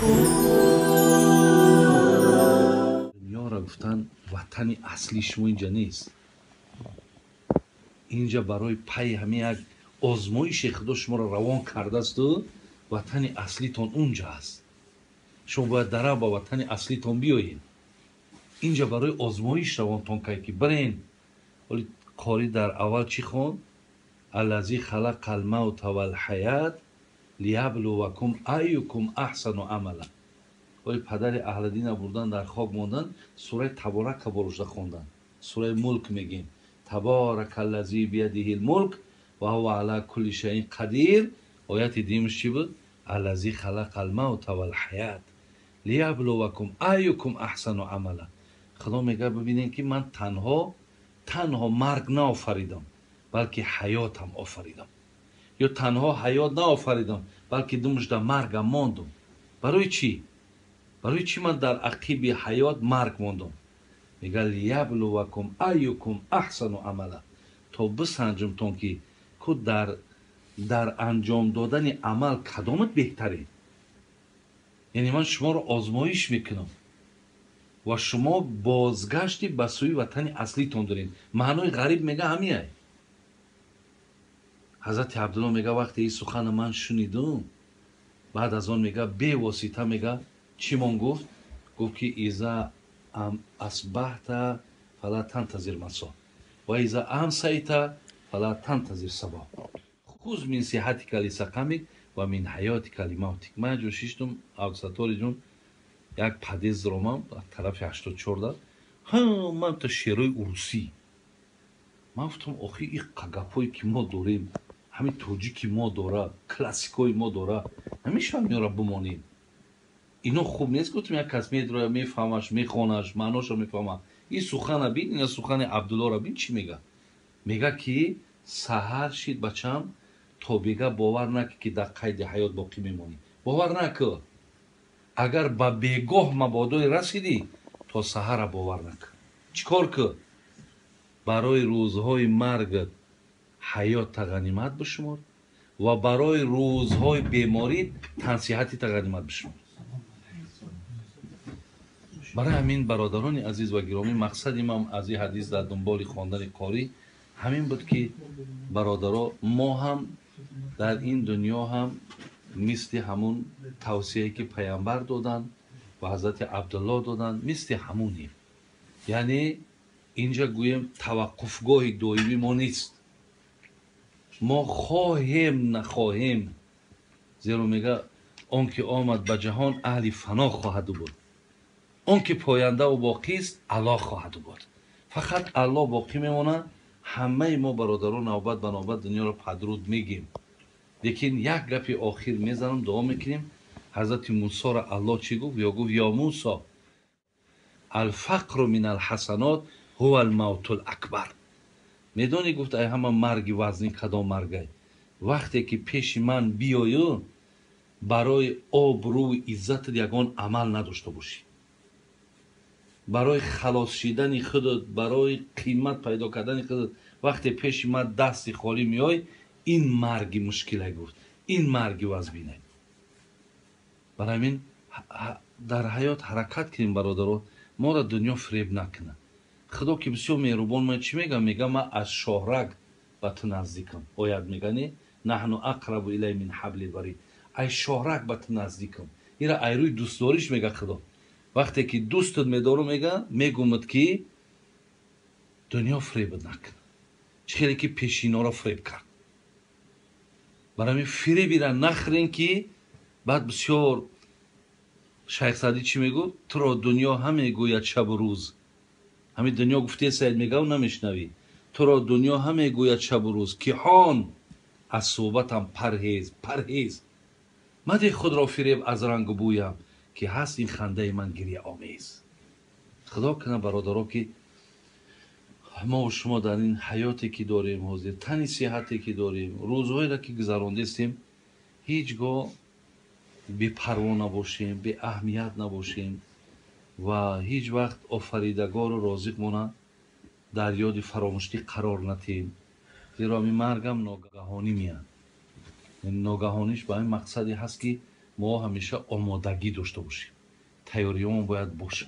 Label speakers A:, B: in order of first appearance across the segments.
A: دنیا را گفتن وطن اصلی شما اینجا نیست. اینجا برای پی همه یک آزمایش خدا شما را روان کرده است و وطن اصلیتون اونجا است. شما باید در با وطن اصلیتون بیایین. اینجا برای آزمایش روانتون که برین. ولی قاری در اول چی خوند؟ الذی خلق الموت والحیات لیبلوکم ایکم احسن عملا. ولی پدر اهل دین بردن در خواب موندن سوره تبارک بروشده خوندن. سوره ملک میگیم تبارک الذی بیده الملک و هو علی کل شیء قدیر. آیت دیمش چی بود؟ الذی خلق الموت والحیات لیبلوکم ایکم احسن عملا. خدا میگه ببینین که من تنها مرگ نآفریدم بلکه حیات هم آفریدم. یا تنها حیات نآفریدم بلکه دمش در مرگ هم ماندم. برای چی؟ برای چی من در عقیب حیات مرگ ماندم؟ میگه لیبلوکم ایکم احسن عملا، تا بسنجم تون که در انجام دادن عمل کدامت بهتره. یعنی من شما رو آزمایش میکنم و شما بازگشتی به سوی وطن اصلیتون دارین. معنای غریب میگه همیه. حضرت عبدالله میگه وقتی این سخن من شنیدم، بعد از آن میگه به واسطه میگه چی من گفت؟ گفت که ایزا اصبحت فلا تنتظر مسا و ایزا امسیت فلا تنتظر صباح خذ من صحتک لسقمک و من حیاتک لموتک. من جوشیشتم عبدالستار جون یک پدیز رومم طرف 84 من تا شیرای اروسی من گفتم آخی این قگپایی که ما داریم، همین توجی که ما داره، کلاسیکای ما داره، همیشه هم را بمانیم. اینا خوب نیست. گفتم یک کس میدره میفهمش میخونش معناش میفهمه. این سخن بین، این سخن عبدالله را بین چی میگه؟ میگه که سحر شید بچم تا بگه باور نکه که در قید حیات باقی میمانی. باور نکه. اگر با بگاه مبادای رسیدی تا سحر باور نکه. چیکار که؟ برای روزهای مرگت حیات تا غنیمت بشمار و برای روزهای بیماری تنصیحتی تا غنیمت بشمار. برای همین برادران عزیز و گرامی مقصد امام از این حدیث در دنبال خواندن قاری همین بود که برادرها ما هم در این دنیا هم مثل همون توصیه‌ای که پیامبر دادن و حضرت عبدالله دادن مثل همونیم. یعنی اینجا گویم توقفگاه دائمی ما نیست. ما خواهیم نخواهیم، زیرا میگه آن که آمد به جهان اهل فنا خواهد بود، آن که پاینده و باقی است الله خواهد بود. فقط الله باقی میمونه. همه ما برادران نوبت به نوبت دنیا رو پدرود میگیم. لیکن یک گپی آخر میزنم دعا میکنیم. حضرت موسی را الله چی گفت؟ یا گفت یا موسی الفقر من الحسنات هو الموت الاکبر. میدونی گفت ای همه مرگ وزنی کدام مرگه؟ وقتی که پیش من بیایی برای آبرو عزت یگان عمل نداشته باشی، برای خلاص شدن خودت، برای قیمت پیدا کردن خودت وقتی پیش من دست خالی میای، این مرگ مشکله. گفت این مرگ وزبینه. برای همین در حیات حرکت کنیم برادران. ما را دنیا فریب نکنه. خدا که بسیار مهربان. من چی میگم؟ میگم من از شاهرگ به تو نزدیکم. آیت میگه نه نحن اقرب الی من حبل الورید. ای شاهرگ به تو نزدیکم. این را ایروی دوست داریش میگه خدا. وقتی که دوستت میدارو میگه میگومد که دنیا فریبت نکنه. چخیلی که پیشینا را فریب کرد. برای همین فریبی را نخرین که بعد بسیار شیخ سعدی چی میگو؟ تو را دنیا همه گوید شب و روز. همین دنیا گفته سید میگه و نمیشنوی. تو را دنیا همه گوید شب و روز که هان از صحبتم پرهیز مده خود را فریب از رنگ و بویم که هست این خنده من گریه آمیز. خدا کنه برادرها که ما و شما در این حیاتی که داریم، حاضر تنی صحتی که داریم، روزهایی را که گذراندیم، هیچگاه بی پروا نباشیم، بی اهمیت نباشیم و هیچ وقت آفریدگار و رازقمون در یاد فراموشی قرار ندیم. زیرا این مرگم ناگهانی میاد. ناگهانیش به این مقصدی هست که ما همیشه آمادگی داشته باشیم، تیاریمون باید باشه.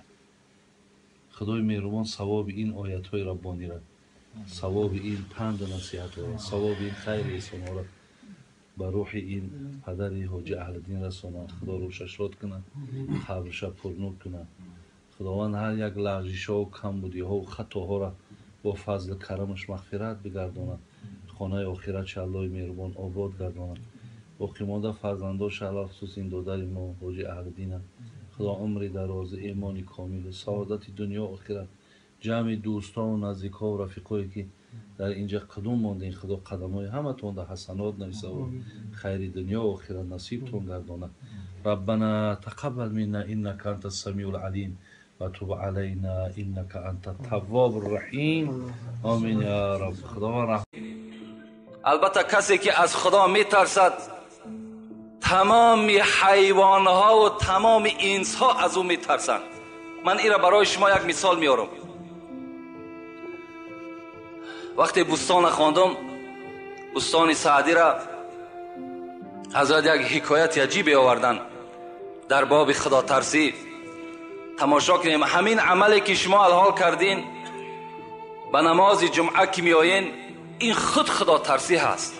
A: خدای مهربان ثواب این آیت‌های ربانی را، ثواب این پند و نصیحت را، ثواب این خیر انسان را به روح این پدر حاجی اهل‌دین رسانه. خدا روش شاد کنه، قبرش پرنور کنه. خداوند هر یک لغزش‌ها و کمبودی‌ها و خطاها را با فضل کرمش مغفرت بگردانه. خانه آخرت الله مهربان آباد گردانه. باقی مانده فرزنداش الله خصوص این دادر ما حاجی اهل‌دین، خدا عمری دراز، ایمانی کامل، سعادت دنیا و آخرت، جمع دوستان و نزدیکا و رفیقایی که در اینجا قدم ماندین، خدا قدمای همتون در حسنات نویسه و خیر دنیا و آخرت نصیبتون گردانه. ربنا تقبل منا انك انت السميع العليم و تب علينا انك انت التواب الرحیم. آمین یا رب. خدا رحم. البته کسی که از خدا میترسد، تمام حیوان ها و تمام انس ها از او میترسند. من این را برای شما یک مثال میارم. وقتی بستان خواندم، بستان سعدی را، حضرت یک حکایت عجیبی آوردن در باب خدا ترسی. تماشا کنیم. همین عملی که شما الحال کردین، به نماز جمعه که میآیین، این خود خدا ترسی هست.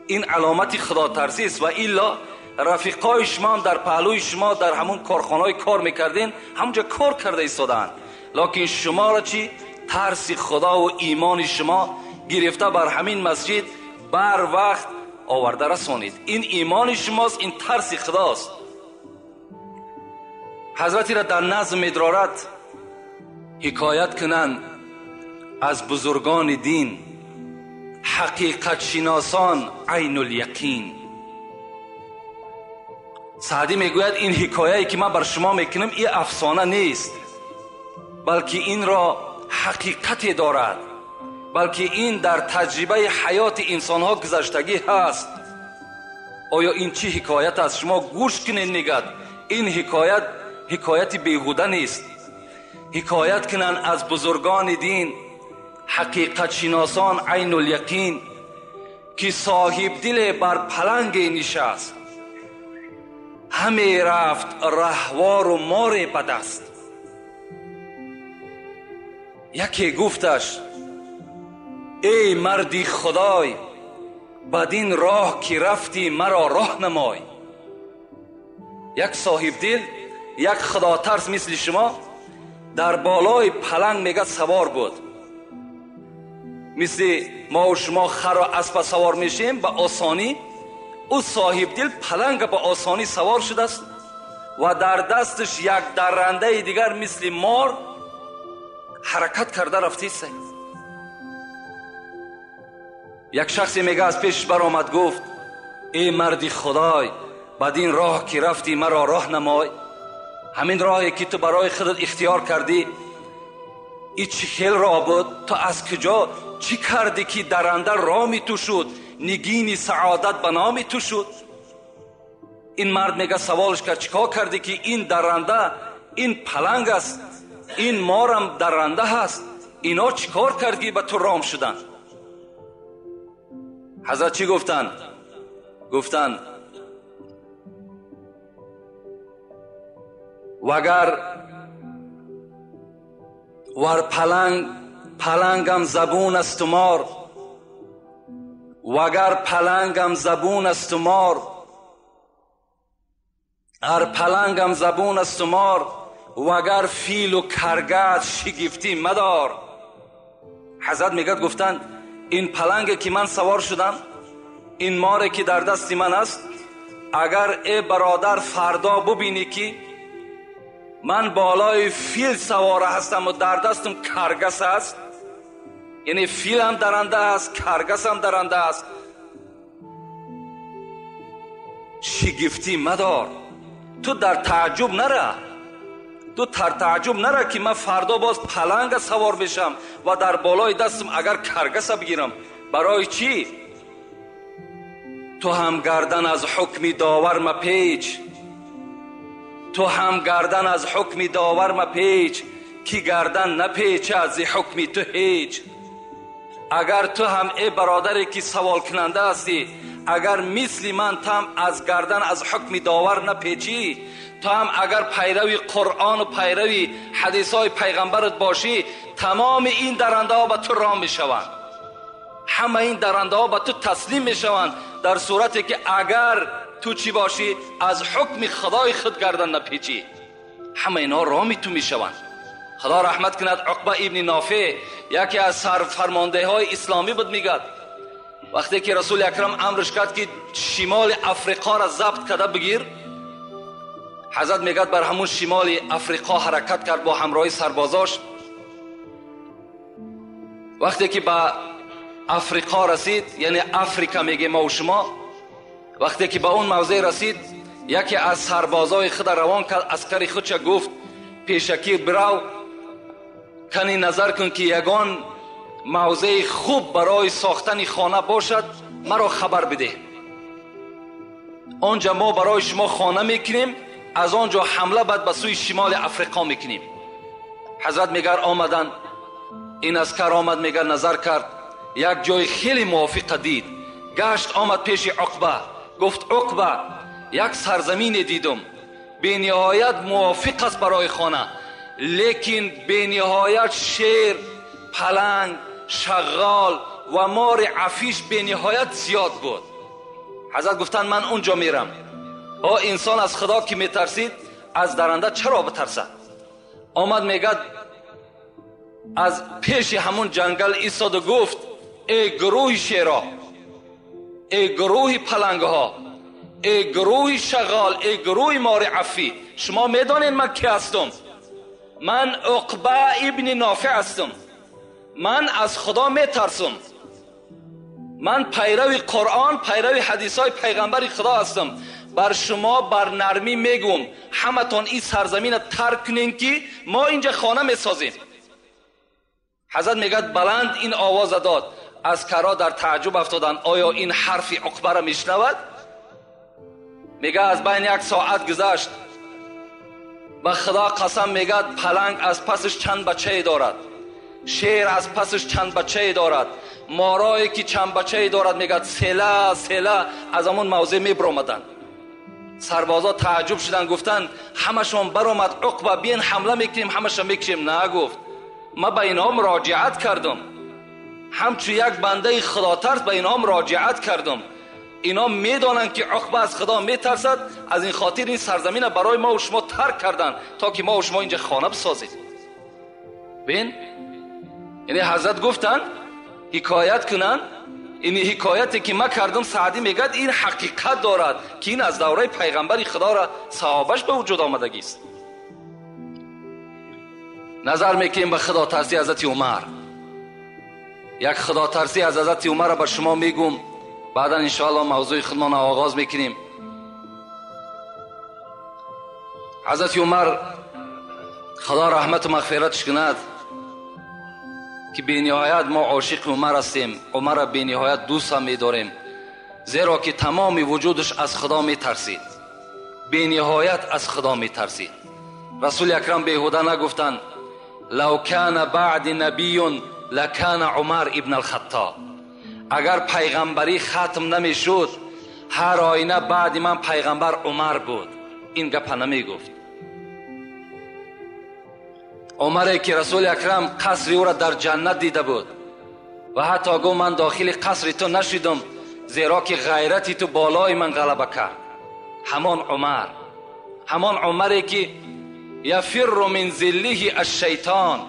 A: این علامت خدا ترسی است. و الا رفیقای شما هم در پهلوی شما در همون کارخانه‌های کار میکردین، همونجا کار کرده ایستادن، لکن شما را چی؟ ترس خدا و ایمان شما گرفته بر همین مسجد بر وقت آورده رسانید. این ایمان شماست، این ترس خداست. حضرتی را در نظم ادرارت حکایت کنند از بزرگان دین، حقیقت شناسان عین الیقین. سعدی میگوید این حکایه‌ای که من بر شما میکنم این افسانه نیست، بلکه این را حقیقتی دارد، بلکه این در تجربه حیات انسانها گذشتگی هست. آیا این چی حکایت است؟ شما گوش کنین. میگد این حکایت بیهوده نیست. حکایت کنن از بزرگان دین، حقیقت شناسان عین الیقین، که صاحب دل بر پلنگ نشست، همه رفت رهوار و مار به دست. یکی گفتش ای مردی خدای، بدین راه که رفتی مرا راه نمای. یک صاحب دل، یک خدا ترس مثل شما در بالای پلنگ میگه سوار بود. مثل ما و شما خر و اسب سوار میشیم به آسانی، او صاحب دل پلنگ به آسانی سوار شده است و در دستش یک درنده دیگر مثل مار حرکت کرده رفته است. یک شخصی میگه از پیش برآمد گفت ای مردی خدای، بدین راه که رفتی مرا راه نمای. همین راهی که تو برای خودت اختیار کردی، این چه خیل راه بود؟ تو از کجا چی کردی که درنده رامی تو شد، نگین سعادت به نامی تو شد؟ این مرد میگه سوالش کرد چیکار کردی که این درنده، این پلنگ است، این مارم درنده هست، اینا چیکار کردی به تو رام شدن؟ حضرت چی گفتن؟ گفتن وگر ور پلنگم زبون است و مار، وگر پلنگم زبون است و مار، ار پلنگم زبون است و مار، وگر فیل و کرگد شگفتی مدار. حضرت میگه گفتن این پلنگی که من سوار شدم، این ماری که در دست من است، اگر ای برادر فردا ببینی که من بالای فیل سواره هستم و در دستم کرگس است، یعنی فیل هم درنده است، کرگس هم درنده است، شگفتی مدار. تو در تعجب نره، تو در تعجب نره که من فردا باز پلنگ سوار بشم و در بالای دستم اگر کرگس بگیرم. برای چی؟ تو هم گردن از حکم داور مپیچ، تو هم گردن از حکم داور مپیچ، کی گردن نپیچه از حکم تو هیچ. اگر تو هم ای برادری که سوال کننده هستی، اگر مثل من تو هم از گردن از حکم داور نپیچی، تو هم اگر پیروی قرآن و پیروی حدیث های پیغمبرت باشی، تمام این درنده ها به تو رام میشوند، همه این درنده ها به تو تسلیم میشوند، در صورتی که اگر تو چی باشی؟ از حکم خدای خود گردن نپیچی، همه اینا رامی تو میشوند. خدا رحمت کند، عقبه ابن نافع یکی از سرفرمانده های اسلامی بود، میگد وقتی که رسول اکرم امرش کرد که شمال افریقا را ضبط کرده بگیر، حضرت میگد بر همون شمال افریقا حرکت کرد با همراهی سربازاش. وقتی که به افریقا رسید، یعنی افریقا میگه ما و شما، وقتی که به اون موضع رسید، یکی از سربازای خود روان کرد، عسکری خودش گفت پیشکی برو کنی نظر کن که یگان موضع خوب برای ساختن خانه باشد مرا خبر بده، آنجا ما برای شما خانه میکنیم، از آنجا حمله بعد به سوی شمال افریقا میکنیم. حضرت میگر آمدن، این عسکر آمد، میگر نظر کرد، یک جای خیلی موافق دید، گشت آمد پیش عقبه، گفت عقبه یک سرزمین دیدم به نهایت موافق است برای خانه، لیکن به نهایت شیر، پلنگ، شغال و مار عفیش به نهایت زیاد بود. حضرت گفتن من اونجا میرم. انسان از خدا که میترسید از درنده چرا بترسد؟ آمد میگد از پیش همون جنگل ایستاد و گفت ای گروه شیرا، ای گروه پلنگ ها، ای گروه شغال، ای گروه مار عفی، شما میدانید من کی هستم؟ من عقبه ابن نافع هستم، من از خدا میترسم، من پیرو قرآن، پیرو حدیث های پیغمبر خدا هستم. بر شما بر نرمی میگم همه تان این سرزمین را ترک کنین که ما اینجا خانه میسازیم. حضرت میگد بلند این آواز داد، عسکرها در تعجب افتادند، آیا این حرف عقبه را میشنود؟ میگه از بین یک ساعت گذشت، به خدا قسم میگد پلنگ از پسش چند بچه دارد، شیر از پسش چند بچه دارد، مارایی که چند بچه دارد، میگد سله سله از همون موضع میبرامدن. سربازا تعجب شدن، گفتن همشون برآمد عقبه بین حمله میکنیم، همشون میکشیم. نه، گفت ما به اینها مراجعت کردم، همچون یک بنده خدا ترس به اینها مراجعت کردم، اینا میدانند که عقبه از خدا میترسد، از این خاطر این سرزمین برای ما و شما ترک کردن تا که ما و شما اینجا خانه بسازیم. بین یعنی حضرت گفتن حکایت کنن، این حکایتی که ما کردم، سعدی میگد این حقیقت دارد که این از دوره پیغمبر خدا را صحابش به وجود آمدگی است. نظر میکنیم به خدا ترسی حضرت عمر. یک خدا ترسی از حضرت عمر را بر شما میگم، بعدا انشاءالله موضوع خودمان آغاز میکنیم. حضرت عمر خدا رحمت و مغفرتش کند که به نهایت ما عاشق عمر هستیم، عمر را به نهایت دوست هم می‌داریم، زیرا که تمام وجودش از خدا میترسید، به نهایت از خدا میترسید. رسول اکرم بیهوده نگفتن لو کان بعد نبی لکان عمر ابن الخطاب، اگر پیغمبری ختم نمیشد هر آینه بعد من پیغمبر عمر بود. این گپ نمی گفت. عمری که رسول اکرم قصر او را در جنت دیده بود و حتی گفت من داخل قصر تو نشدم زیرا که غیرتی تو بالای من غلبه کرد. همان عمری که یفر من ذله الشیطان،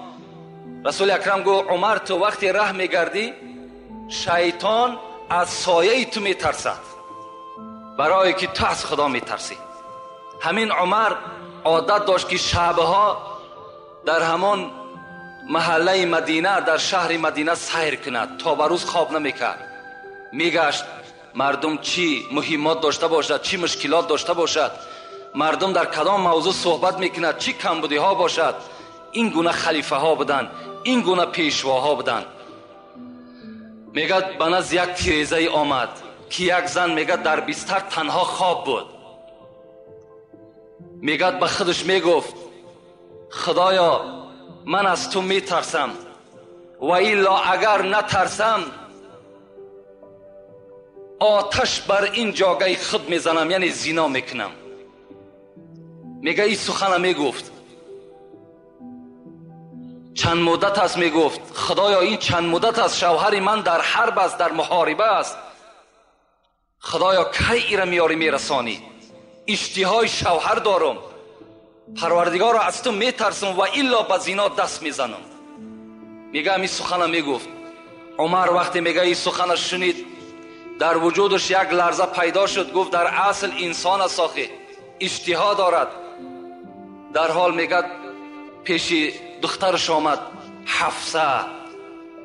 A: رسول اکرم گفت عمر تو وقتی ره میگردی شیطان از سایه تو میترسد، برای که تو از خدا میترسی. همین عمر عادت داشت که شبها در همان محله مدینه، در شهر مدینه سیر کند، تا بروز خواب نمیکرد. میگشت مردم چی مهمات داشته باشد، چی مشکلات داشته باشد، مردم در کدام موضوع صحبت میکند، چی کمبودی ها باشد، این گونه خلیفه ها بودن، این گونه پیشواها بودن. میگد بنز یک تیریزه آمد که یک زن میگد در بستر تنها خواب بود. میگد به خودش میگفت خدایا من از تو میترسم و الا اگر نترسم
B: آتش بر این جاگه خود میزنم، یعنی زنا میکنم. میگه این سخن میگفت. چند مدت است میگفت خدایا این چند مدت است شوهر من در حرب است، در محاربه است. خدایا کی ایره میاری میرسانی؟ اشتهای شوهر دارم، پروردگار از تو میترسم و الا به زنا دست میزنم. میگه این سخن میگفت. عمر وقتی میگه این سخن شنید در وجودش یک لرزه پیدا شد. گفت در اصل انسان است آخه، اشتها دارد. در حال میگه پیش دخترش آمد، حفصه.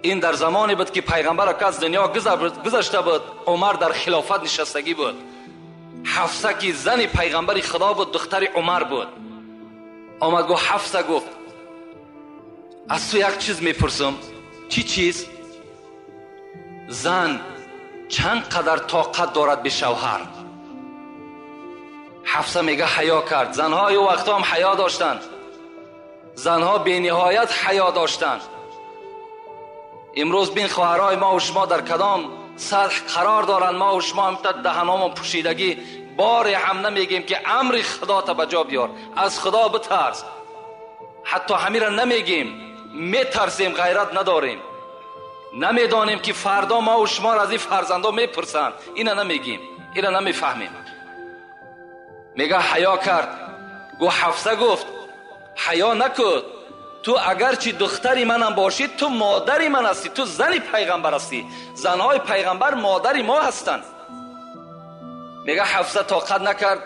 B: این در زمانی بود که پیغمبر که از دنیا گذشته بود، عمر در خلافت نشستگی بود. حفصه که زن پیغمبر خدا بود، دختر عمر بود. آمد گفت حفصه، گفت از تو یک چیز میپرسم. چی چیز؟ زن چند قدر طاقت دارد به شوهر؟ حفصه میگه حیا کرد. زنها ای وقتا هم حیا داشتند، زنها به نهایت حیا داشتند. امروز بین خواهرای ما و شما در کدام سطح قرار دارند؟ ما و شما هم دهنامون پوشیدگی بار هم نمیگیم که امر خدا تا بجا بیار، از خدا بترس. حتی همین را نمیگیم، میترسیم، غیرت نداریم، نمیدانیم که فردا ما و شما را از این فرزندا میپرسند. اینا نمیگیم، اینا نمیفهمیم. میگه حیا کرد. گو حفصه گفت حیا نکن، تو اگرچه دختری منم باشی تو مادری من هستی، تو زن پیغمبر هستی. زنهای پیغمبر مادری ما هستند. میگه حفصه طاقت نکرد،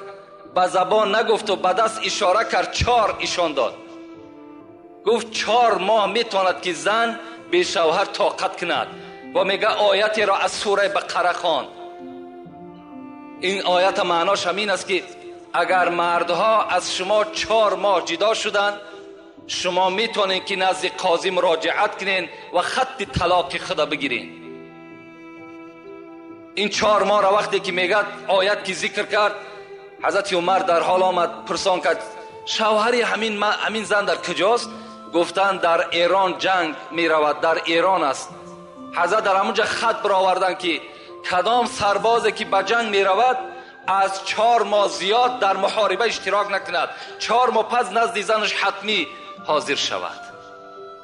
B: به زبان نگفت و به دست اشاره کرد، 4 ایشان داد. گفت 4 ماه میتواند که زن به شوهر طاقت کند. و میگه آیتی را از سوره بقره خواند. این آیت معناش همین است که اگر مردها از شما 4 ماه جدا شدند، شما میتونین که نزد قاضی مراجعت کنین و خط طلاق خدا بگیرین. این 4 ماه را وقتی که میگه آیت که ذکر کرد، حضرت عمر در حال آمد پرسان کرد شوهری همین زن در کجاست؟ گفتن در ایران جنگ می رود، در ایران است. حضرت در همونجا خط برآوردن که کدام سربازی که به جنگ می رود از 4 ماه زیاد در محاربه اشتراک نکند، 4 ماه پس نزد زنش حتمی حاضر شود.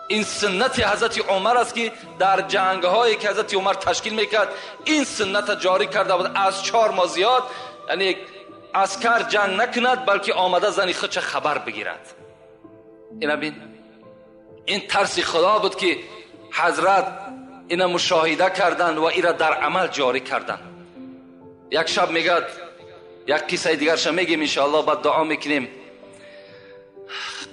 B: این سنت حضرت عمر است که در جنگ هایی که حضرت عمر تشکیل میکرد این سنت جاری کرده بود، از 4 ماه زیاد یعنی عسکر جنگ نکند بلکه آمده زنی خودش خبر بگیرد. اینا بین این ترس خدا بود که حضرت اینا مشاهده کردند و اینا در عمل جاری کردند. یک شب میگه، یک قصه دیگرش میگیم انشاءالله، بعد دعا میکنیم.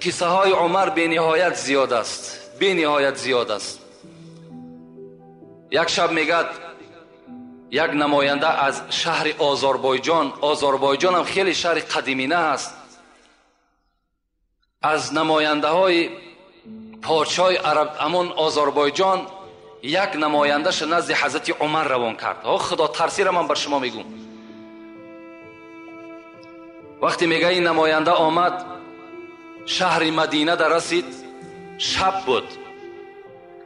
B: قصه های عمر به نهایت زیاد است، به نهایت زیاد است. یک شب میگه یک نماینده از شهر آذربایجان هم خیلی شهر قدیمینه است، از نماینده های پادشاه عرب امون آذربایجان یک نمایندهش نزد حضرت عمر روان کرد. خدا ترسی را من بر شما میگم. وقتی میگه این نماینده آمد شهر مدینه در رسید، شب بود.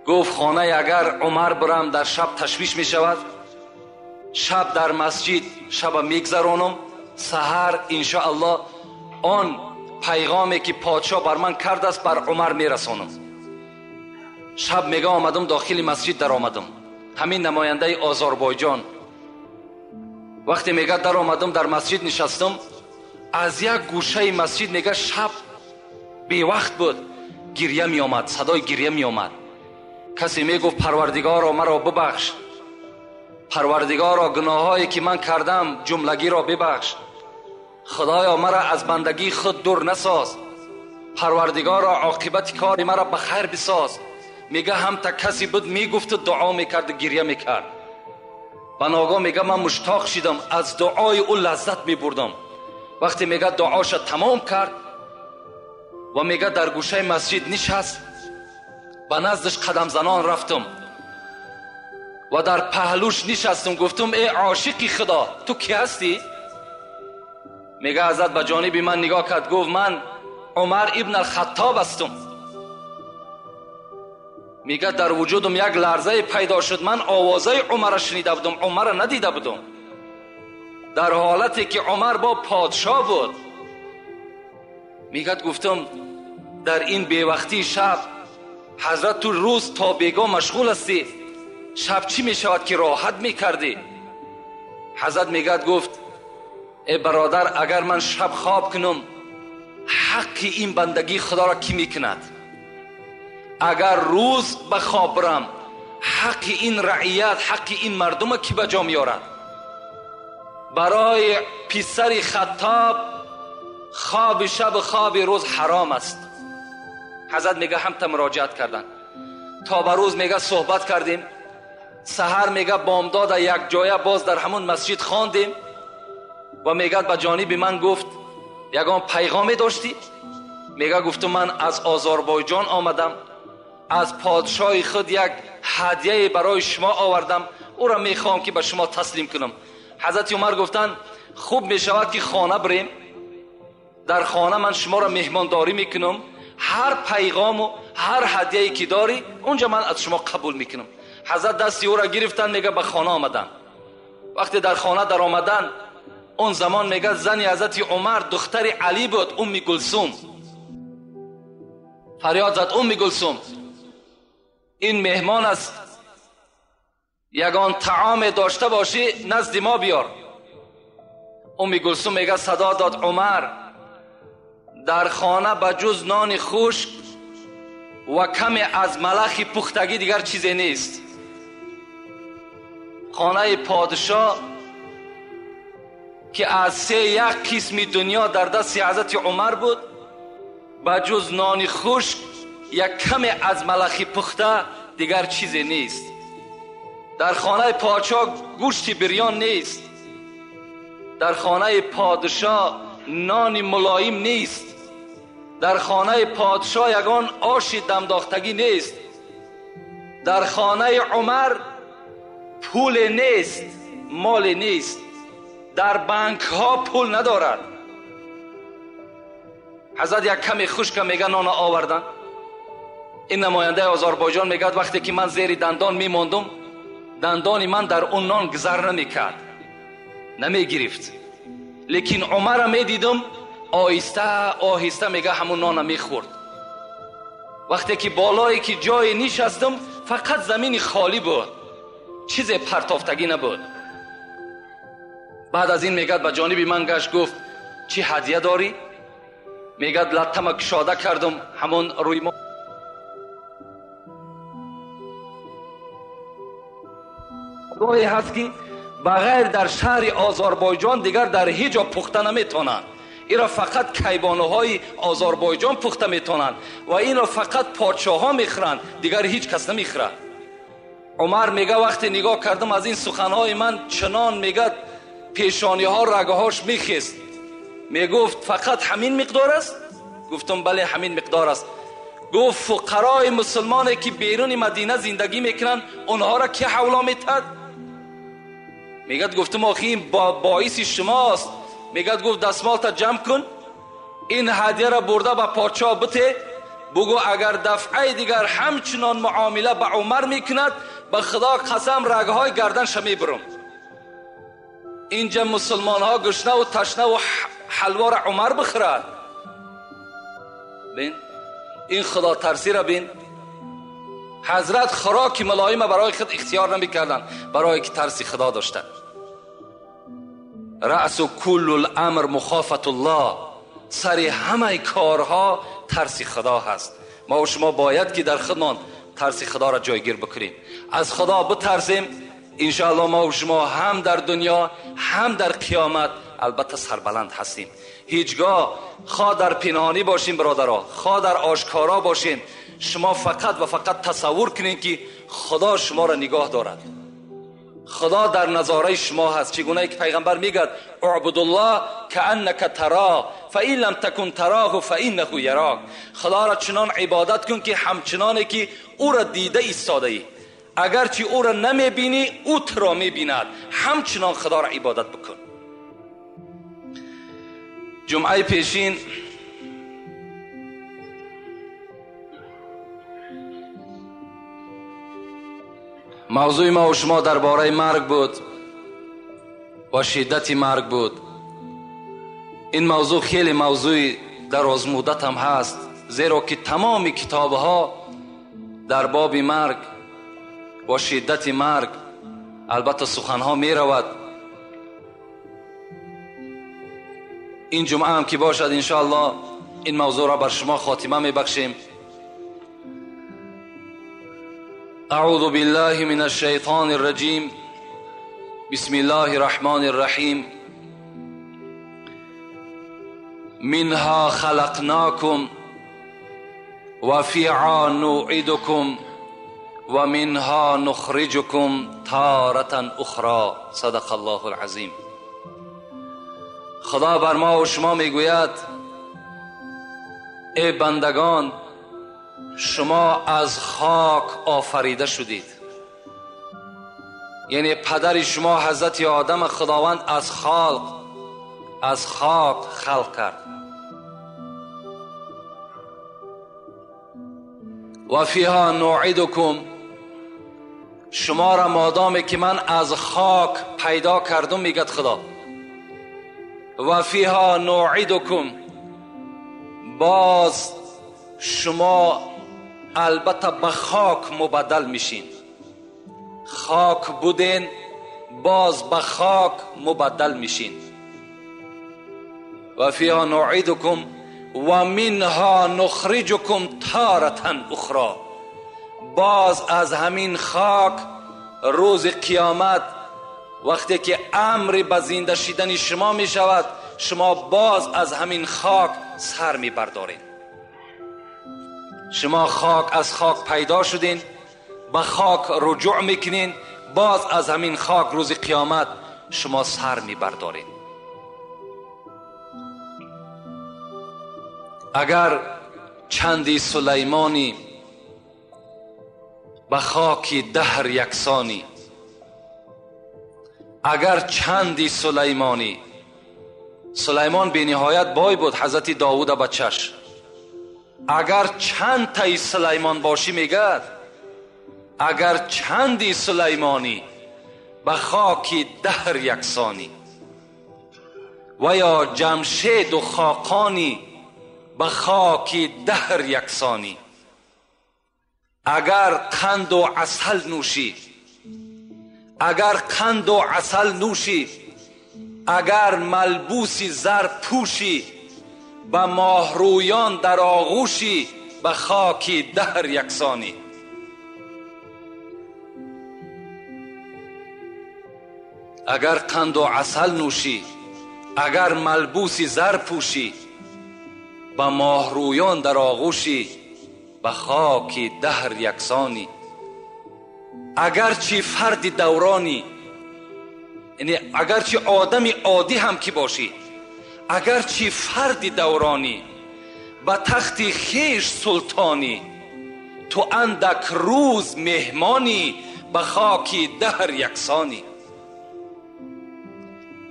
B: گفت خانه اگر عمر برم در شب تشویش می شود، شب در مسجد شب میگذرانم، سحر انشاءالله آن پیغامی که پادشاه بر من کرده است بر عمر میرسانم. شب میگه آمدم داخل مسجد در آمدم، همین نماینده آذربایجان. وقتی میگه در آمدم در مسجد نشستم، از یک گوشه مسجد میگه شب بی وقت بود، گریه می آمد، صدای گریه می آمد. کسی می گفت پروردگارا مرا ببخش، پروردگارا گناهایی که من کردم جملگی را ببخش، خدایا مرا از بندگی خود دور نساز، پروردگارا عاقبت کار مرا به خیر بساز. میگه هم تا کسی بود میگفت دعا میکرد و گریه میکرد. بناگاه میگه من مشتاق شدم، از دعای او لذت میبردم. وقتی میگه دعاش تمام کرد و میگه در گوشه مسجد نشست، به نزدش قدم زنان رفتم و در پهلوش نشستم. گفتم ای عاشقی خدا تو کی هستی؟ میگه حضرت به جانب من نگاه کرد، گفت من عمر ابن الخطاب هستم. میگه در وجودم یک لرزه پیدا شد، من آوازه عمر شنیده بودم، عمر ندیده بودم. در حالتی که عمر با پادشاه بود. میگد گفتم در این بیوقتی شب حضرت تو روز تا بیگاه مشغول هستی، شب چی میشود که راحت میکردی؟ حضرت میگد گفت ای برادر، اگر من شب خواب کنم حق این بندگی خدا را کی میکند؟ اگر روز به خواب برم حق این رعیت، حق این مردم کی به جا میارد؟ برای پسر خطاب خواب شب خواب روز حرام است. حضرت میگه هم تا مراجعت کردن تا به روز میگه صحبت کردیم، سحر میگه بامداد یک جایه باز در همون مسجد خواندیم و میگه به جانب من گفت یگان پیغامی داشتی؟ میگه گفتم من از آذربایجان آمدم، از پادشاه خود یک هدیه برای شما آوردم، او را میخوام که به شما تسلیم کنم. حضرت عمر گفتن خوب میشود که خانه بریم، در خانه من شما را مهمانداری میکنم، هر پیغام و هر هدیه‌ای که داری اونجا من از شما قبول میکنم. حضرت دستی او را گرفتن، میگه به خانه آمدن. وقتی در خانه در آمدن، اون زمان میگه زن حضرت عمر دختر علی بود، ام کلثوم. فریاد زد ام کلثوم این مهمان است، یگان طعام داشته باشی نزد ما بیار. ام کلثوم میگه صدا داد عمر در خانه به جز نان خشک و کمی از ملخ پختگی دیگر چیزی نیست. خانه پادشاه که از یک قسم دنیا در دست حضرت عمر بود، به جز نان خشک یک کمی از ملخ پخته دیگر چیزی نیست. در خانه پادشاه گوشت بریان نیست، در خانه پادشاه نان ملایم نیست، در خانه پادشاه یگان آش دمداختگی نیست، در خانه عمر پول نیست، مال نیست، در بانک ها پول ندارد. حضرت یک کمی خشک میگه نان آوردن. این نماینده آذربایجان میگه وقتی که من زیر دندان میماندم دندان من در اون نان گذر نمیکرد، نمیگرفت، لیکن عمر میدیدم آهسته آهسته میگه همون نان میخورد. وقتی که بالایی که جای نشستم فقط زمین خالی بود، چیز پرتافتگی نبود. بعد از این میگه به جانب من گشت گفت چی هدیه داری؟ میگه لطمه کشاده کردم، همون روی ما گاهی هست که بغیر در شهر آذربایجان دیگر در هیچ جا پخته نمیتونند. این را فقط کیبانه های آذربایجان پخته میتونند و این را فقط پادشاه ها میخورند، دیگر هیچ کس نمیخوره. عمر میگه وقتی نگاه کردم از این سخنهای من چنان میگه پیشانی ها رگه هاش میخیست. میگفت فقط همین مقدار است؟ گفتم بله همین مقدار است. گفت فقرای مسلمانی که بیرون مدینه زندگی میکنن اونها را که حولا میتد؟ میگد گفتم آخی این باعث شماست. میگد گفت دستمالت جمع کن، این هدیه را برده به پادشاه بده، بگو اگر دفعه دیگر همچنان معامله به عمر میکند به خدا قسم رگه های گردنش میبرم. اینجا مسلمان ها گشنه و تشنه و حلوا را عمر بخورد. بین این خدا ترسی را بین. حضرت خوراک ملایم برای خود اختیار نمی کردن، برای که ترسی خدا داشتن. رأس کل الامر مخافت الله، سر همه کارها ترسی خدا هست. ما و شما باید که در خودمان ترسی خدا را جایگیر بکنیم، از خدا بترسیم. انشاءالله ما و شما هم در دنیا هم در قیامت البته سربلند هستیم. هیچگاه خواه در پنهانی باشین برادرها، خواه در آشکارا باشین، شما فقط و فقط تصور کنین که خدا شما را نگاه دارد. خدا در نظاره شما هست. چگونه که پیغمبر میگه اعبد الله کانک تراه فان لم تکن تراه فانه یراک. خدا را چنان عبادت کن که همچنانی که او را دیده ایستاده ای، اگرچه او را نمیبینی او تو را میبیند، همچنان خدا را عبادت بکن. جمعه پیشین موضوع ما و شما درباره مرگ بود و شدت مرگ بود. این موضوع خیلی موضوع دراز مدت هم هست، زیرا که تمام کتابها در باب مرگ و شدت مرگ البته سخنها می رود. این جمعه هم که باشد انشاءالله این موضوع را بر شما خاتمه می بخشیم. اعوذ بالله من الشیطان الرجیم. بسم الله الرحمن الرحیم. منها خلقناکم و فیها نعیدکم و منها نخرجکم تارة اخرى. صدق الله العظیم. خدا بر ما و شما میگوید ای بندگان، شما از خاک آفریده شدید. یعنی پدر شما حضرت آدم خداوند از خاک خلق کرد. و فیها نعیدکم، شما را مادامی که من از خاک پیدا کردم میگد خدا، و فیها نعیدکم، باز شما البته به خاک مبدل میشین. خاک بودین باز به خاک مبدل میشین. و فیها نعیدکم و منها نخرجکم تارة اخرى، باز از همین خاک روز قیامت وقتی که امر به زنده شدن شما می شود، شما باز از همین خاک سر می بردارین. شما از خاک پیدا شدین، به خاک رجوع میکنین، باز از همین خاک روز قیامت شما سر می بردارین. اگر چندی سلیمانی به خاک دهر یکسانی، اگر چندی سلیمان بی نهایت بای بود، حضرت داوود بچش، اگر چند تای سلیمان باشی میگد، اگر چندی سلیمانی به خاک دهر یکسانی، و یا جمشید و خاقانی به خاک دهر یکسانی، اگر قند و عسل نوشی، اگر قند و عسل نوشی، اگر ملبوسی زر پوشی، به ماهرویان در آغوشی به خاک دهر یکسانی. اگر قند و عسل نوشی، اگر ملبوسی زر پوشی، به ماهرویان در آغوشی به خاک دهر یکسانی. اگرچه فرد دورانی، یعنی اگرچه آدم عادی هم که باشی، اگرچه فرد دورانی، به تخت خیش سلطانی، تو اندک روز مهمانی به خاک دهر یکسانی.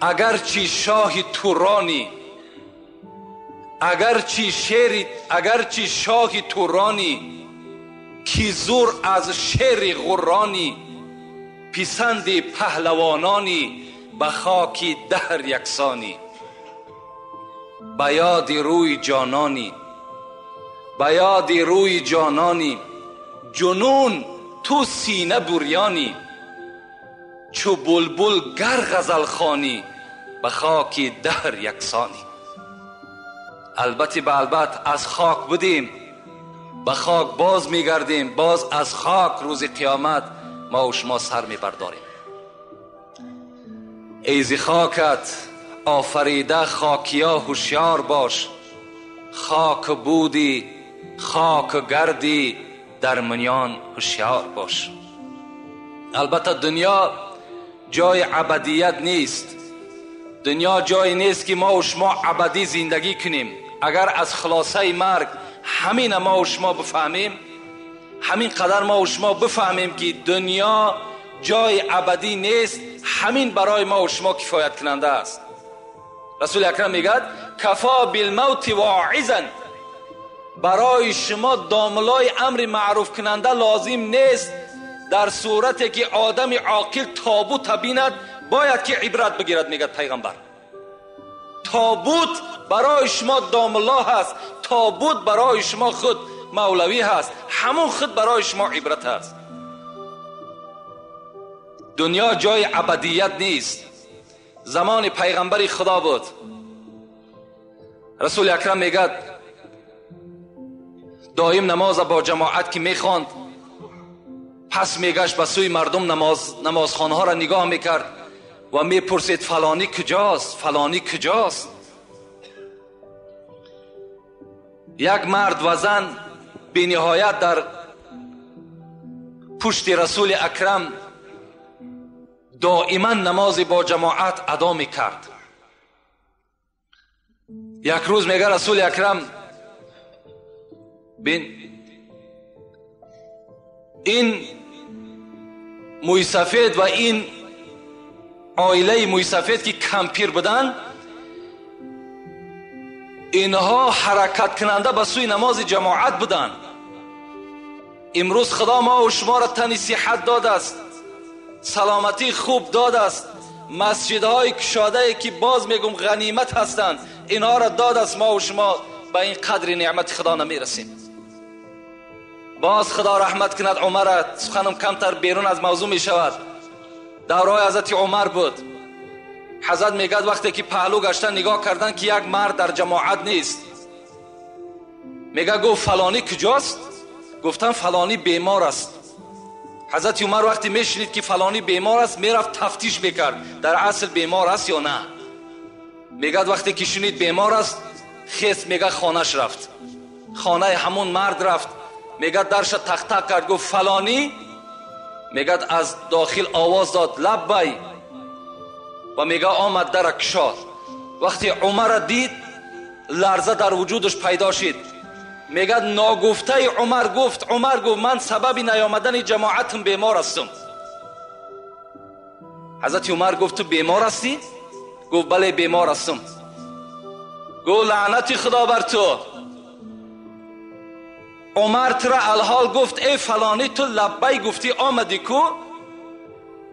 B: اگرچه شاه تورانی، اگرچه شاه تورانی، کی زور از شیر غرانی، پسند پهلوانانی به خاک دهر یکسانی. به یاد روی جانانی، به یاد روی جانانی، جنون تو سینه بریانی، چو بلبل گر غزل خوانی به خاک دهر یکسانی. البته به البته از خاک بودیم، به خاک باز میگردیم، باز از خاک روز قیامت ما و شما سر میبرداریم. ایزی خاکت آفریده خاکیا هوشیار باش، خاک بودی خاک گردی در میان هوشیار باش. البته دنیا جای ابدیت نیست، دنیا جای نیست که ما و شما ابدی زندگی کنیم. اگر از خلاصه مرگ همین ما و شما بفهمیم، همین قدر ما و شما بفهمیم که دنیا جای ابدی نیست، همین برای ما و شما کفایت کننده است. رسول اکرم میگه کفا بالموت واعظا، برای شما داملای امر معروف کننده لازم نیست در صورتی که آدم عاقل تابوت بیند باید که عبرت بگیرد. میگه پیغمبر تابوت برای شما دام الله هست، تابوت برای شما خود مولوی هست، همون خود برای شما عبرت هست. دنیا جای ابدیت نیست. زمان پیغمبری خدا بود. رسول اکرم میگه دایم نماز با جماعت که میخواند، پس میگشت به سوی مردم نمازخانه ها را نگاه میکرد و میپرسید فلانی کجاست، فلانی کجاست. یک مرد و زن بی نهایت در پشت رسول اکرم دائما نماز با جماعت ادا میکرد. یک روز میگه رسول اکرم بین این موی سفید و این عائله موی سفید که کمپیر بودن، اینها حرکت کننده به سوی نماز جماعت بودن. امروز خدا ما و شما را تن صحت داده است، سلامتی خوب داده است، مسجدهای کشاده که باز میگم غنیمت هستند، اینها را داده است. ما و شما به این قدر نعمت خدا نمیرسیم. باز خدا رحمت کند عمر، سخنم کمتر بیرون از موضوع می شود. دورای حضرت عمر بود. حضرت میگد وقتی که پهلو گشتن نگاه کردن که یک مرد در جماعت نیست، میگه گفت فلانی کجاست؟ گفتن فلانی بیمار است. حضرت عمر وقتی میشنید که فلانی بیمار است میرفت تفتیش میکرد در اصل بیمار است یا نه. میگد وقتی که شنید بیمار است خیست، میگه خانهش رفت، خانه همون مرد رفت، میگه درش تق تق کرد، گفت فلانی. میگه از داخل آواز داد لبی و میگه آمد در کشاد. وقتی عمر دید لرزه در وجودش پیدا شد. میگه ناگفته عمر گفت من سبب نیامدن جماعتم بیمار هستم. حضرت عمر گفت تو بیمار هستی؟ گفت بله بیمار هستم. گفت لعنت خدا بر تو. عمر ترا الحال گفت ای فلانی تو لبی گفتی آمدی کو؟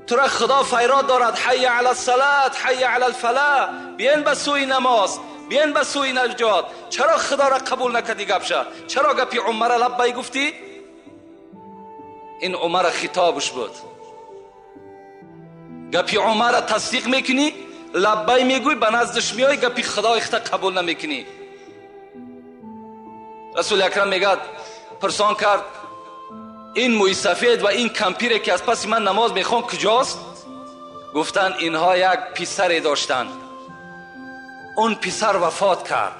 B: ترا خدا فیراد دارد حی علی الصلاة حی علی الفلاح، بیاین به سوی نماز، بیاین به سوی نجات. چرا خدا را قبول نکردی گپشه؟ چرا گپی عمر لبی گفتی؟ این عمر خطابش بود. گپی عمر را تصدیق میکنی، لبی میگوی، به نزدش میای، گپی خدا اخت قبول نمیکنی. رسول اکرم میگه پرسان کرد این موی سفید و این کمپیره که از پس من نماز میخوان کجاست؟ گفتن اینها یک پسری داشتن، اون پسر وفات کرد.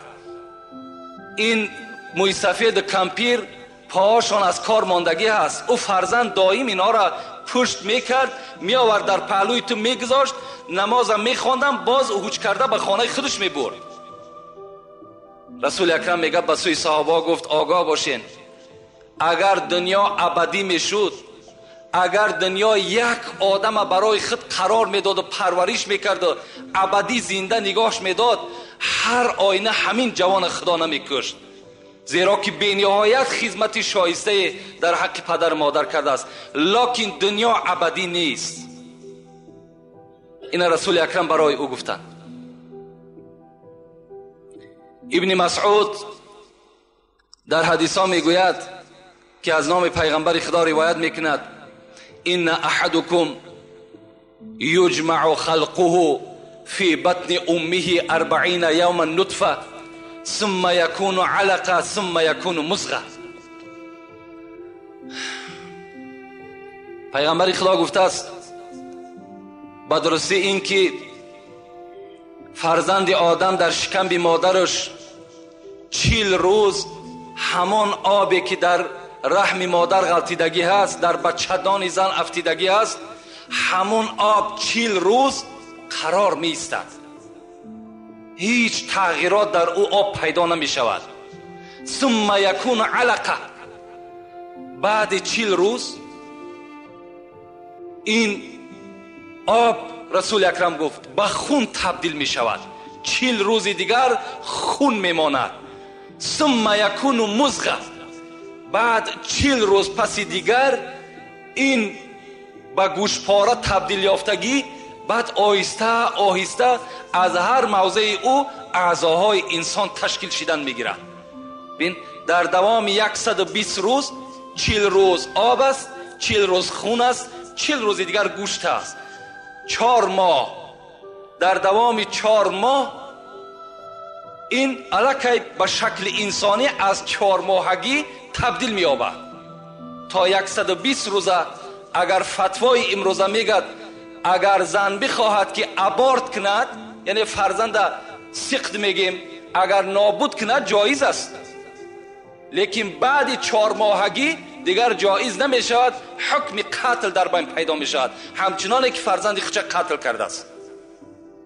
B: این موی سفید کمپیر پاهاشون از کار ماندگی هست. او فرزند دائم اینا را پشت میکرد، میآورد در پهلوی تو میگذاشت، نمازم میخواندم، باز هوچ کرده به خانه خودش میبرد. رسول اکرم میگه به سوی صحابه گفت آگاه باشین، اگر دنیا ابدی میشد، اگر دنیا یک آدم برای خود قرار میداد و پرورش میکرد و ابدی زنده نگاهش میداد، هر آینه همین جوان خدا نمیکشت، زیرا که بی‌نهایت خدمت شایسته در حق پدر مادر کرده است. لکن دنیا ابدی نیست. این رسول اکرم برای او گفتند. ابن مسعود در حدیث ها میگوید که از نام پیغمبر خدا روایت میکند ان احدکم یجمع خلقه فی بطن امه 40 یوما نطفه ثم یکون علقه ثم یکون مضغه. پیغمبر خدا گفته است به درستی این که فرزند آدم در شکم مادرش 40 روز همان آبی که در رحم مادر غلطیدگی هست، در بچه‌دان زن افتیدگی هست، همون آب 40 روز قرار می ایستد، هیچ تغییرات در او آب پیدا نمی شود. ثم یکون علقه، بعد 40 روز این آب رسول اکرم گفت به خون تبدیل می شود. 40 روز دیگر خون می ماند. ثم یکون مضغه، بعد 40 روز پس دیگر این به گوشپاره تبدیل یافتگی بعد آهسته آهسته از هر موضع او اعضاهای انسان تشکیل شدن میگیرد. ببین در دوام 120 روز 40 روز آب است، 40 روز خون است، 40 روز دیگر گوشت است. 4 ماه، در دوام 4 ماه این الکی به شکل انسانی از 4 ماهگی تبدیل می‌یابد. تا 120 روزه اگر فتوای امروزه میگد اگر زن بخواهد که ابورت کند، یعنی فرزند سقط میگیم، اگر نابود کند جایز است، لیکن بعد 4 ماهگی دیگر جایز نمی شود، حکم قتل در بین پیدا می شود، همچنان که فرزند خودش قتل کرده است.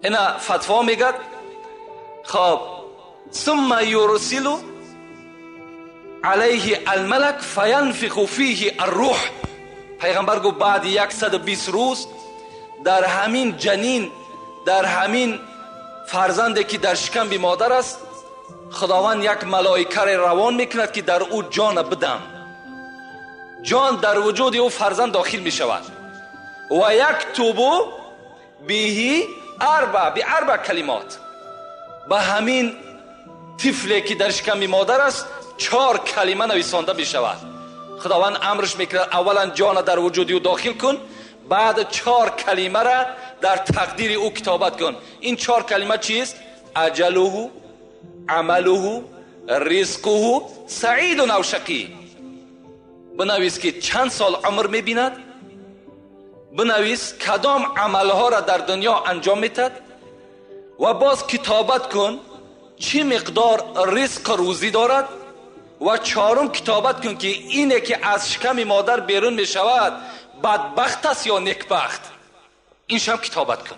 B: اینا فتوا میگد. خب ثم یرسل علیه الملک فینفخ فیه الروح. پیغمبر گفت بعد 120 روز در همین جنین، در همین فرزندی که در شکم مادر است، خداوند یک ملائکه روان میکند که در او جان بدم. جان در وجود او فرزند داخل می شود و یکتب به اربع کلمات. به همین طفلی که در شکم مادر است 4 کلمه نویسانده می شود. خداوند امرش میکند اولا جان در وجود او داخل کن، بعد 4 کلمه را در تقدیر او کتابت کن. این 4 کلمه چیست؟ اجله، عمله، رزقه، سعید او شقی. بنویس که چند سال عمر میبیند، بنویس کدام عملها را در دنیا انجام میدهد و باز کتابت کن چه مقدار رزق روزی دارد و 4م کتابت کن که اینه که از شکم مادر بیرون میشود بدبخت است یا نیکبخت. این شم کتابت کن.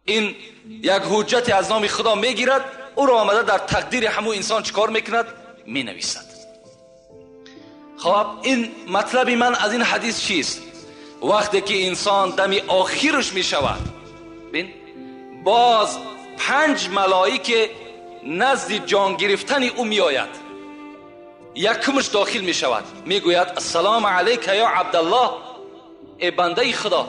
B: این یک حجت از نام خدا میگیرد، او را آمده در تقدیر همون انسان چکار میکند؟ مینویسد. خب این مطلب من از این حدیث چیست؟ وقتی که انسان دمی آخرش می شود، بین باز 5 ملائکه نزد جان گرفتن او می آید. یکمش داخل می شود، می گوید السلام علیک یا عبدالله، ای بنده خدا،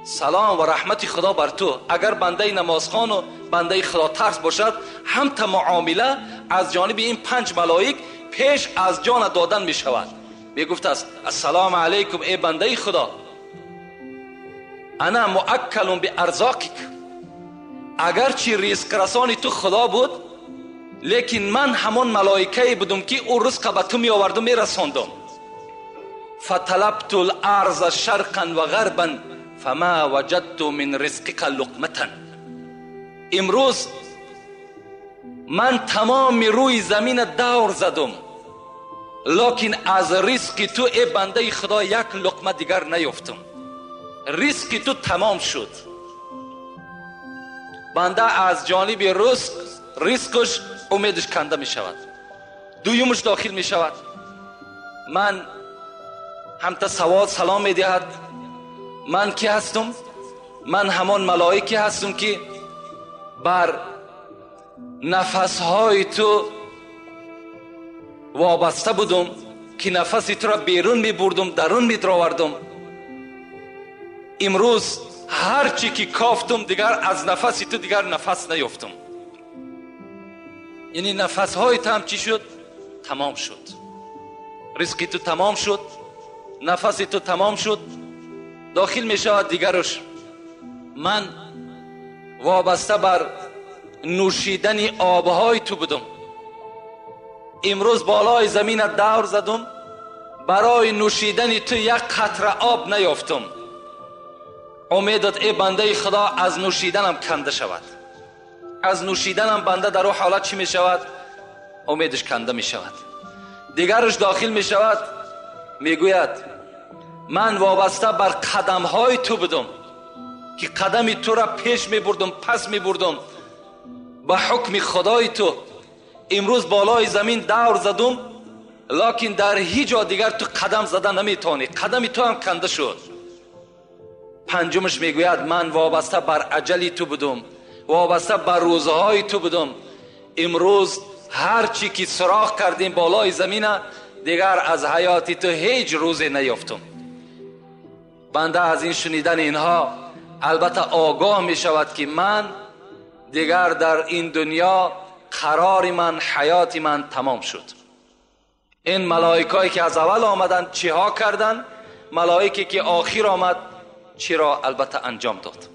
B: سلام و رحمت خدا بر تو. اگر بنده نمازخوان و بنده خدا ترس باشد، هم تا معامله از جانب این 5 ملائک پیش از جان دادن می شود. می گفت است السلام علیکم ای بنده خدا، انا مؤکل به ارزاقک. اگرچه رزق رسان تو خدا بود، لیکن من همون ملائکه بودم که او رزق به تو می آوردم می رساندم. فطلبت الارض شرقا و غربا فما وجدت من رزقک لقمه. امروز من تمام روی زمین دور زدم، لیکن از رزق تو ای بنده خدا یک لقمه دیگر نیافتم. رزق تو تمام شد. بنده از جانب رزقش امیدش کنده می شود. دویمش داخل می شود. من هم تا سوال سلام می دهد. من کی هستم؟ من همان ملائکه هستم که بر نفسهای تو وابسته بودم، که نفس تو را بیرون می بردم، درون می دراوردم. امروز هرچی که کافتم دیگر از نفس تو دیگر نفس نیافتم. یعنی نفس های تو هم چی شد؟ تمام شد. رزق تو تمام شد، نفس تو تمام شد. داخل می شود دیگرش. من وابسته بر نوشیدن آبهای تو بودم. امروز بالای زمین دور زدم، برای نوشیدن تو یک قطره آب نیافتم. امیدت ای بنده خدا از نوشیدنم کنده شود. از نوشیدنم بنده در او حالت چی می شود؟ امیدش کنده می شود. دیگرش داخل می شود، می گوید من وابسته بر قدم های تو بودم، که قدم تو را پیش می بردم پس می بردم به حکم خدای تو. امروز بالای زمین دور زدم، لیکن در هیچ جا دیگر تو قدم زدن نمی توانی. قدم تو هم کنده شد. 5مش می گوید من وابسته بر اجل تو بودم، وابسته بر روزهای تو بودم. امروز هرچی که سراغ کردیم بالای زمین دیگر از حیات تو هیچ روزی نیافتم. بنده از این شنیدن اینها البته آگاه می شود که من دیگر در این دنیا قرار من، حیات من تمام شد. این ملائکایی که از اول آمدند چه ها کردند؟ ملائکه که آخر آمد چرا البته انجام داد.